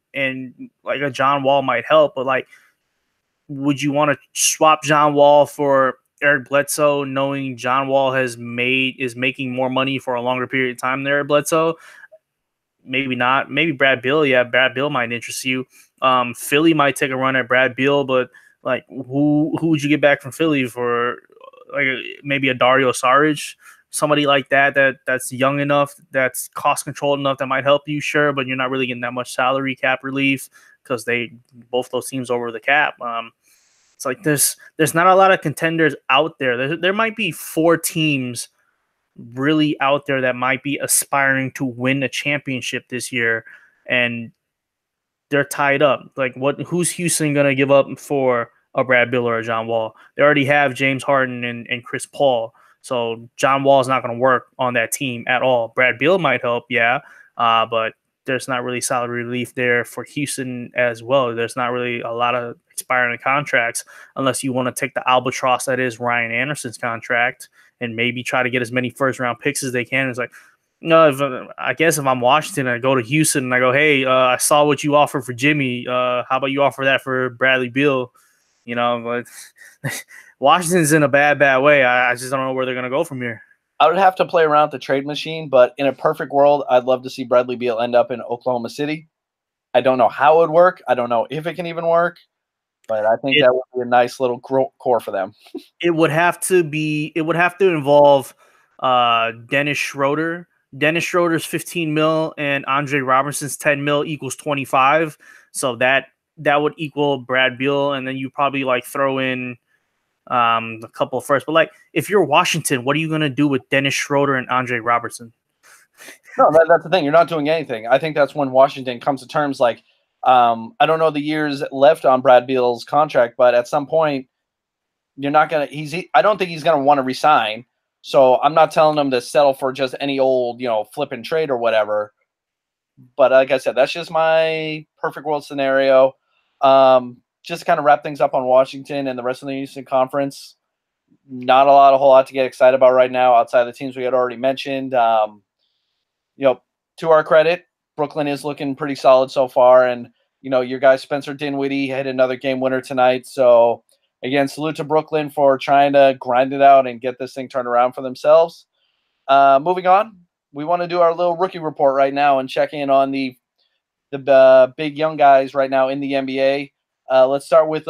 like a John Wall might help, but like, would you want to swap John Wall for Eric Bledsoe, knowing John Wall is making more money for a longer period of time than Eric Bledsoe? Maybe not. Maybe Brad Beal. Yeah, Brad Beal might interest you. Philly might take a run at Brad Beal, but like, who would you get back from Philly for? Like, maybe a Dario Saric, somebody like that's young enough, that's cost controlled enough, that might help you, sure, but you're not really getting that much salary cap relief because both those teams over the cap. It's like there's not a lot of contenders out there. There might be 4 teams really out there that might be aspiring to win a championship this year, and they're tied up. Like, who's Houston going to give up for a Brad Beal or a John Wall? They already have James Harden and Chris Paul. So John Wall is not going to work on that team at all. Brad Beal might help, but there's not really salary relief there for Houston as well. There's not really a lot of expiring contracts unless you want to take the albatross that is Ryan Anderson's contract and maybe try to get as many first-round picks as they can. It's like, no, I guess if I'm Washington, I go to Houston and I go, hey, I saw what you offered for Jimmy. How about you offer that for Bradley Beal? But Washington's in a bad way. I just don't know where they're going to go from here. I would have to play around with the trade machine, but in a perfect world, I'd love to see Bradley Beal end up in Oklahoma City. I don't know how it would work. I don't know if it can even work, but I think that would be a nice little core for them. It would have to involve Dennis Schroeder. Dennis Schroeder's 15 mil and Andre Robertson's 10 mil equals 25. So that would equal Brad Beal, and then you probably like throw in a couple of first. But like, if you're Washington, what are you going to do with Dennis Schroeder and Andre Robertson? No, that's the thing. You're not doing anything. I think that's when Washington comes to terms. Like, I don't know the years left on Brad Beal's contract, but at some point, you're not going to. I don't think he's going to want to resign. So I'm not telling him to settle for just any old, flip and trade or whatever. But like I said, that's just my perfect world scenario. Just to kind of wrap things up on Washington and the rest of the Eastern Conference, not a whole lot to get excited about right now outside of the teams we had already mentioned. To our credit, Brooklyn is looking pretty solid so far. And, your guy Spencer Dinwiddie hit another game winner tonight. So, again, salute to Brooklyn for trying to grind it out and get this thing turned around for themselves. Moving on, we want to do our little rookie report right now and check in on the big young guys right now in the NBA. Let's start with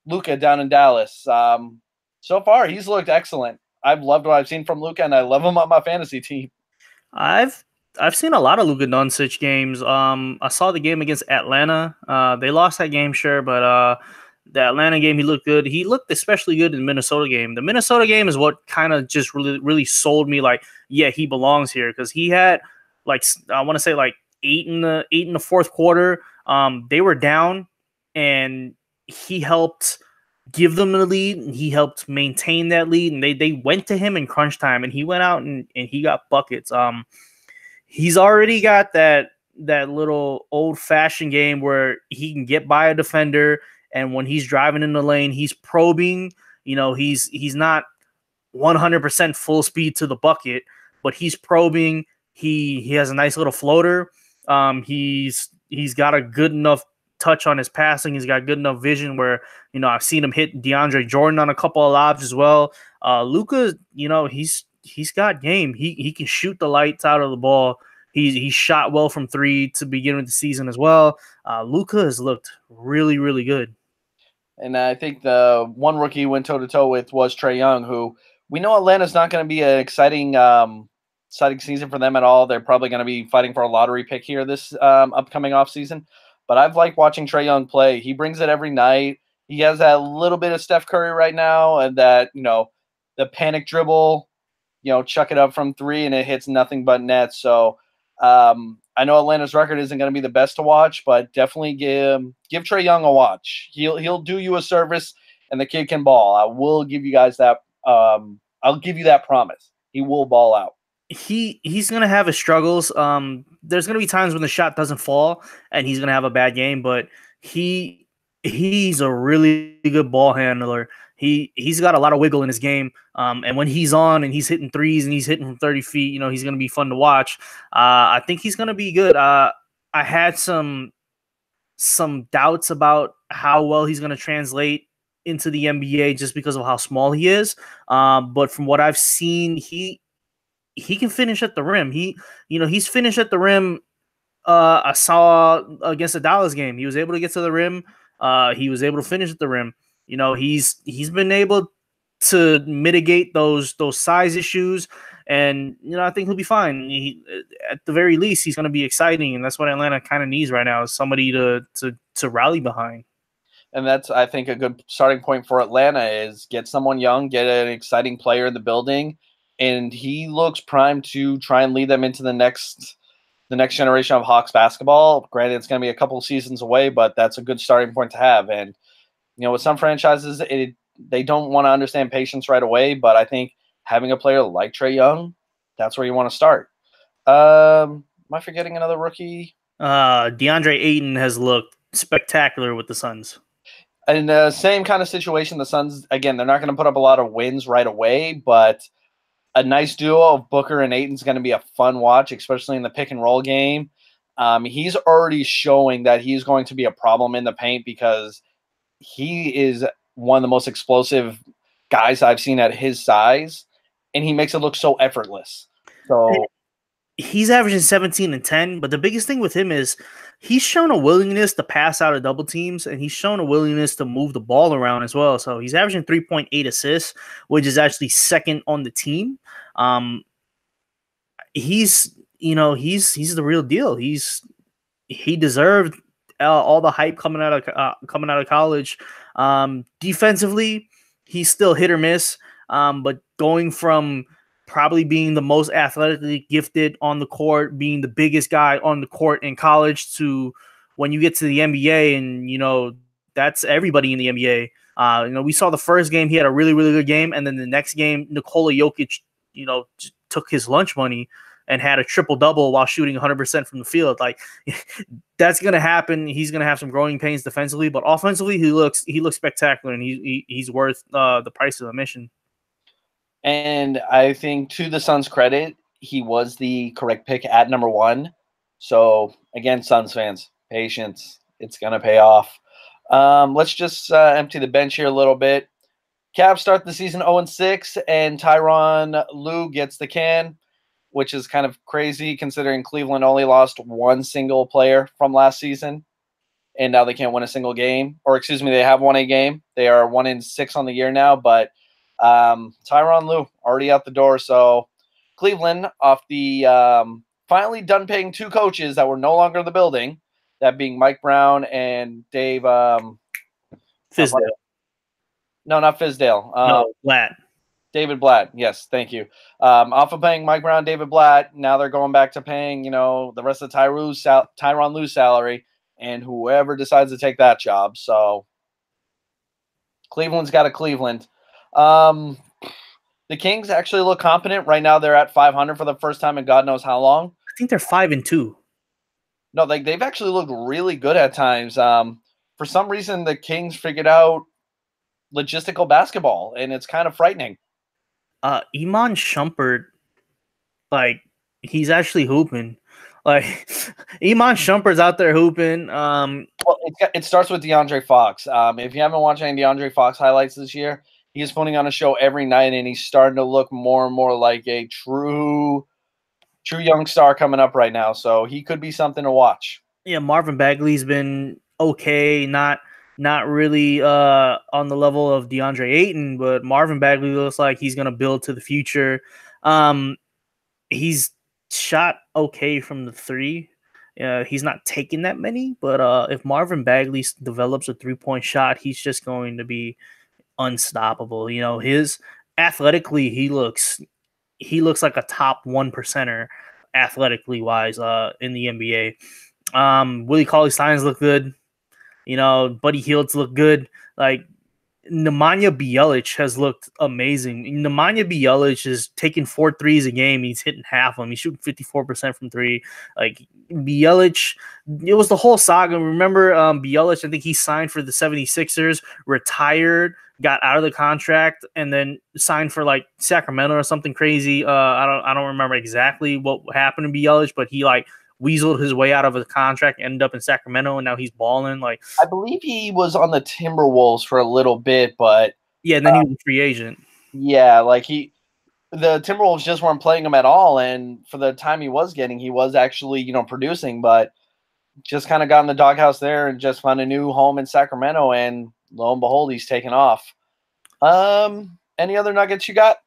Luka down in Dallas. So far, he's looked excellent. I've loved what I've seen from Luka, and I love him on my fantasy team. I've seen a lot of Luka Doncic games. I saw the game against Atlanta. They lost that game, sure, but The Atlanta game, he looked good. He looked especially good in the Minnesota game. The Minnesota game is what kind of just really sold me. Like, yeah, he belongs here because he had like I want to say like eight in the fourth quarter. They were down, and he helped give them the lead, and he helped maintain that lead. And they went to him in crunch time, and he went out and he got buckets. He's already got that little old fashioned game where he can get by a defender, and when he's driving in the lane, he's probing. He's not 100% full speed to the bucket, but he's probing. He has a nice little floater. He's got a good enough touch on his passing. He's got good enough vision where I've seen him hit DeAndre Jordan on a couple of lobs as well. Luka, he's got game. He can shoot the lights out of the ball. He shot well from three to begin with the season as well. Luka has looked really, really good. And I think the one rookie he went toe-to-toe with was Trae Young, who we know Atlanta's not going to be an exciting season for them at all. They're probably going to be fighting for a lottery pick here this upcoming offseason. But I've liked watching Trae Young play. He brings it every night. He has that little bit of Steph Curry right now, and that, the panic dribble, chuck it up from three, and it hits nothing but net. So I know Atlanta's record isn't going to be the best to watch, but definitely give Trae Young a watch. He'll do you a service, and the kid can ball. I will give you guys that. I'll give you that promise. He will ball out. He's gonna have his struggles. There's gonna be times when the shot doesn't fall, and he's gonna have a bad game. But he's a really good ball handler. He's got a lot of wiggle in his game. And when he's on and he's hitting threes and he's hitting from 30 feet, he's going to be fun to watch. I think he's going to be good. I had some doubts about how well he's going to translate into the NBA just because of how small he is. But from what I've seen, he can finish at the rim. He's finished at the rim. I saw against the Dallas game, he was able to get to the rim. He was able to finish at the rim. He's been able to mitigate those size issues, and I think he'll be fine. At the very least, he's going to be exciting, and that's what Atlanta kind of needs right now, is somebody to rally behind. And that's, I think, a good starting point for Atlanta is get someone young, get an exciting player in the building, and he looks primed to try and lead them into the next generation of Hawks basketball. Granted, it's going to be a couple of seasons away, but that's a good starting point to have. And with some franchises, they don't want to understand patience right away, but I think having a player like Trae Young, that's where you want to start. Am I forgetting another rookie? DeAndre Ayton has looked spectacular with the Suns. In the same kind of situation, the Suns, again, they're not going to put up a lot of wins right away, but a nice duo of Booker and Ayton is going to be a fun watch, especially in the pick and roll game. He's already showing that he's going to be a problem in the paint because he is one of the most explosive guys I've seen at his size, and he makes it look so effortless. So he's averaging 17 and 10, but the biggest thing with him is he's shown a willingness to pass out of double teams, and he's shown a willingness to move the ball around as well. So he's averaging 3.8 assists, which is actually second on the team. He's the real deal. He deserved all the hype coming out of college. Defensively, he's still hit or miss, but going from probably being the most athletically gifted on the court, being the biggest guy on the court in college, to when you get to the NBA, and that's everybody in the NBA. We saw the first game, he had a really, really good game, and then the next game, Nikola Jokic, took his lunch money and had a triple-double while shooting 100% from the field. Like, that's going to happen. He's going to have some growing pains defensively, but offensively, he looks spectacular, and he's worth the price of admission. And I think, to the Suns' credit, he was the correct pick at number 1. So, again, Suns fans, patience. It's going to pay off. Let's just empty the bench here a little bit. Cavs start the season 0-6, and Tyronn Lue gets the can, which is kind of crazy considering Cleveland only lost one single player from last season, and now they can't win a single game. Or, excuse me, they have won a game. They are 1-6 on the year now, but Tyronn Lue already out the door. So Cleveland, off the finally done paying 2 coaches that were no longer in the building, that being Mike Brown and Dave Fizdale. No, not Fizdale. No, Blatt. David Blatt. Yes, thank you. Off of paying Mike Brown, David Blatt, now they're going back to paying, the rest of Tyronn Lue's salary and whoever decides to take that job. So Cleveland's got a Cleveland. The Kings actually look competent. Right now they're at 500 for the first time in God knows how long. I think they're 5-2. No, they've actually looked really good at times. For some reason, the Kings figured out logistical basketball, and it's kind of frightening. Iman Shumpert, he's actually hooping. Iman Shumpert's out there hooping. Well, it starts with DeAndre Fox. If you haven't watched any DeAndre Fox highlights this year, he is putting on a show every night, and he's starting to look more and more like a true young star coming up right now. So he could be something to watch. Yeah, Marvin Bagley's been okay, not really on the level of DeAndre Ayton, but Marvin Bagley looks like he's going to build to the future. He's shot okay from the three. He's not taking that many, but if Marvin Bagley develops a 3-point shot, he's just going to be unstoppable. His athletically, he looks like a top 1%er athletically wise in the NBA. Willie Cauley-Steins look good. Buddy Hield's look good. Nemanja Bjelic has looked amazing. Nemanja Bjelic is taking 4 threes a game. He's hitting half of them. He's shooting 54% from 3. Bjelic, it was the whole saga. Remember Bjelic, I think he signed for the 76ers, retired, got out of the contract, and then signed for Sacramento or something crazy. I don't remember exactly what happened to Bjelic, but he weaseled his way out of a contract, ended up in Sacramento, and now he's balling. I believe he was on the Timberwolves for a little bit, but yeah, and then he was a free agent. Yeah, the Timberwolves just weren't playing him at all, and for the time he was getting, he was actually producing, but just kind of got in the doghouse there and just found a new home in Sacramento, and lo and behold, he's taken off. Any other nuggets you got?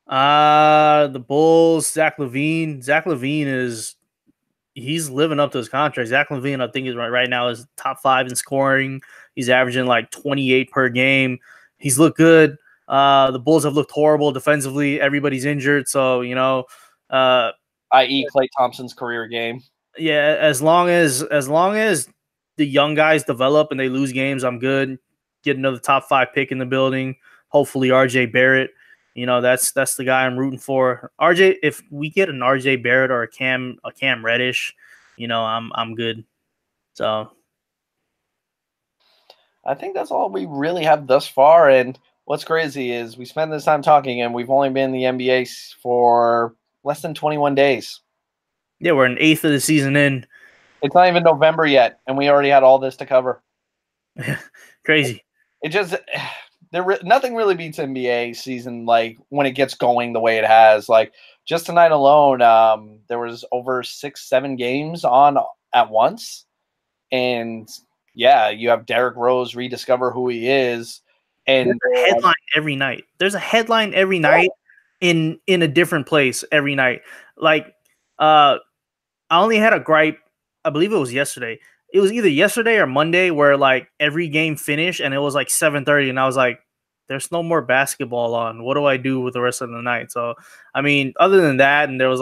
The Bulls, Zach LaVine. Zach LaVine he's living up to his contract. Zach LaVine, I think, is right now is top 5 in scoring. He's averaging 28 per game. He's looked good. The Bulls have looked horrible defensively. Everybody's injured, so i.e. Klay Thompson's career game. Yeah, as long as the young guys develop and they lose games, I'm good. Get another top 5 pick in the building. Hopefully, RJ Barrett. That's the guy I'm rooting for. RJ, if we get an RJ Barrett or a Cam Reddish, I'm good. So I think that's all we really have thus far. And what's crazy is we spend this time talking, and we've only been in the NBA for less than 21 days. Yeah, we're an eighth of the season in. It's not even November yet, and we already had all this to cover. Crazy. It just nothing really beats NBA season when it gets going the way it has. Just tonight alone, there was over 6-7 games on at once, and yeah, you have Derrick Rose rediscover who he is, and there's a headline every night. There's a headline every night in a different place every night. I only had a gripe. I believe it was yesterday. It was either yesterday or Monday where every game finished and it was 7:30 and I was like, there's no more basketball on. What do I do with the rest of the night? So, I mean, other than that, and there was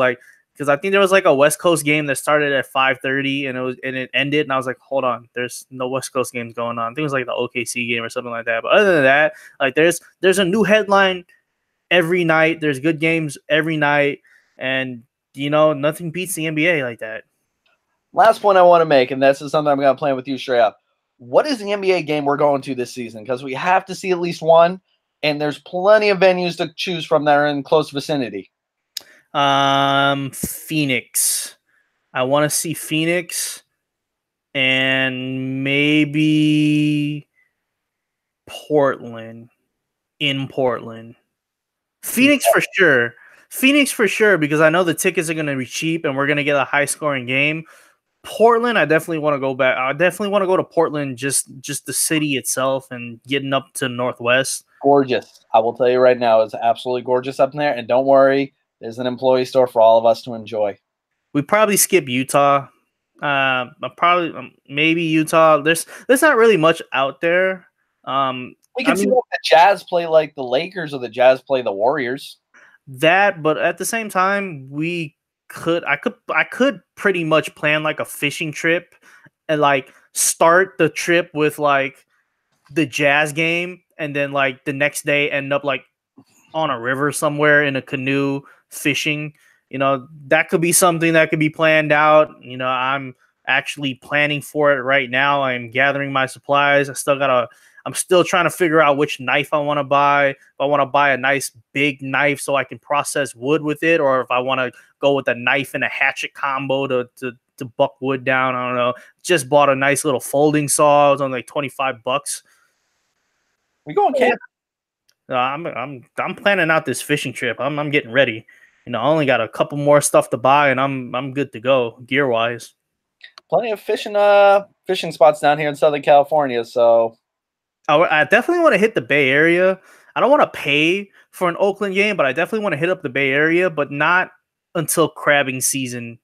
because I think there was a West Coast game that started at 5:30 and it ended and I was like, hold on, there's no West Coast games going on. I think it was the OKC game or something like that. But other than that, there's a new headline every night. There's good games every night, and nothing beats the NBA like that. Last point I want to make, and this is something I'm going to plan with you straight up. What is the NBA game we're going to this season? Because we have to see at least one, and there's plenty of venues to choose from that are in close vicinity. Phoenix. I want to see Phoenix, and maybe Portland. In Portland. Phoenix for sure. Phoenix for sure, because I know the tickets are going to be cheap and we're going to get a high-scoring game. Portland, I definitely want to go back. I definitely want to go to Portland, just the city itself and getting up to Northwest. Gorgeous. I will tell you right now, it's absolutely gorgeous up there. And don't worry, there's an employee store for all of us to enjoy. We probably skip Utah. Maybe Utah. There's not really much out there. We can see like the Jazz play like the Lakers or the Jazz play the Warriors. But at the same time, I could pretty much plan like a fishing trip and like start the trip with like the Jazz game, and then like the next day end up like on a river somewhere in a canoe fishing. That could be something that could be planned out. I'm actually planning for it right now. I'm gathering my supplies. I'm still trying to figure out which knife I want to buy. If I want to buy a nice big knife so I can process wood with it, or if I want to go with a knife and a hatchet combo to buck wood down. I don't know. Just bought a nice little folding saw. It was only like $25. We going camp? I'm planning out this fishing trip. I'm getting ready. I only got a couple more stuff to buy, and I'm good to go gear wise. Plenty of fishing spots down here in Southern California. So I definitely want to hit the Bay Area. I don't want to pay for an Oakland game, but I definitely want to hit up the Bay Area, but not until crabbing season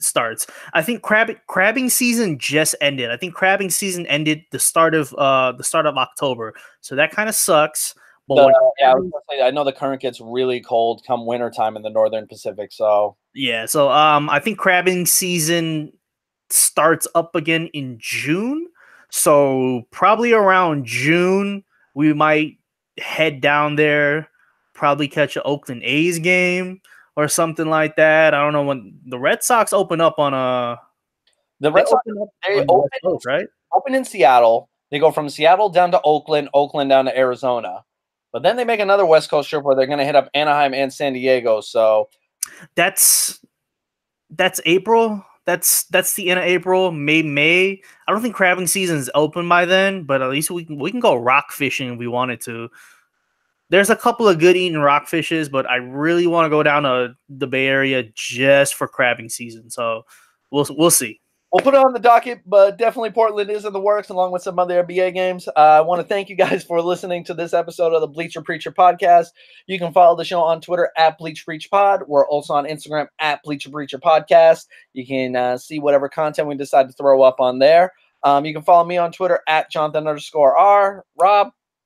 starts. I think crabbing season just ended. I think crabbing season ended the start of October. So that kind of sucks. But I know the current gets really cold come wintertime in the Northern Pacific. So I think crabbing season starts up again in June. So probably around June, we might head down there, probably catch an Oakland A's game or something like that. I don't know when the Red Sox open up on the Red Sox open in Seattle. They go from Seattle down to Oakland down to Arizona. But then they make another West Coast trip where they're going to hit up Anaheim and San Diego. So that's April. That's the end of April, May. I don't think crabbing season is open by then, but at least we can go rock fishing if we wanted to. There's a couple of good eating rockfishes, but I really want to go down to the Bay Area just for crabbing season. So we'll see. We'll put it on the docket, but definitely Portland is in the works along with some other NBA games. I want to thank you guys for listening to this episode of the Bleacher Preacher podcast. You can follow the show on Twitter at Bleacher Preacher Pod. We're also on Instagram at Bleacher Preacher Podcast. You can see whatever content we decide to throw up on there. You can follow me on Twitter at Jonathan_R.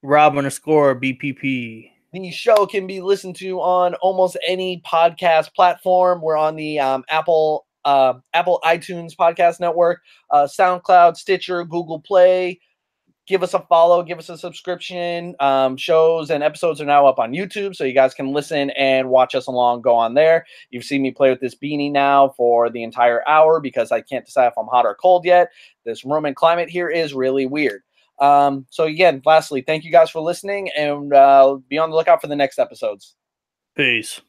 Rob_BPP. The show can be listened to on almost any podcast platform. We're on the Apple iTunes podcast network, SoundCloud, Stitcher, Google Play. Give us a follow, give us a subscription. Shows and episodes are now up on YouTube, so you guys can listen and watch us along. Go on there. You've seen me play with this beanie now for the entire hour because I can't decide if I'm hot or cold yet. This room and climate here is really weird. So again, lastly, thank you guys for listening, and be on the lookout for the next episodes. Peace.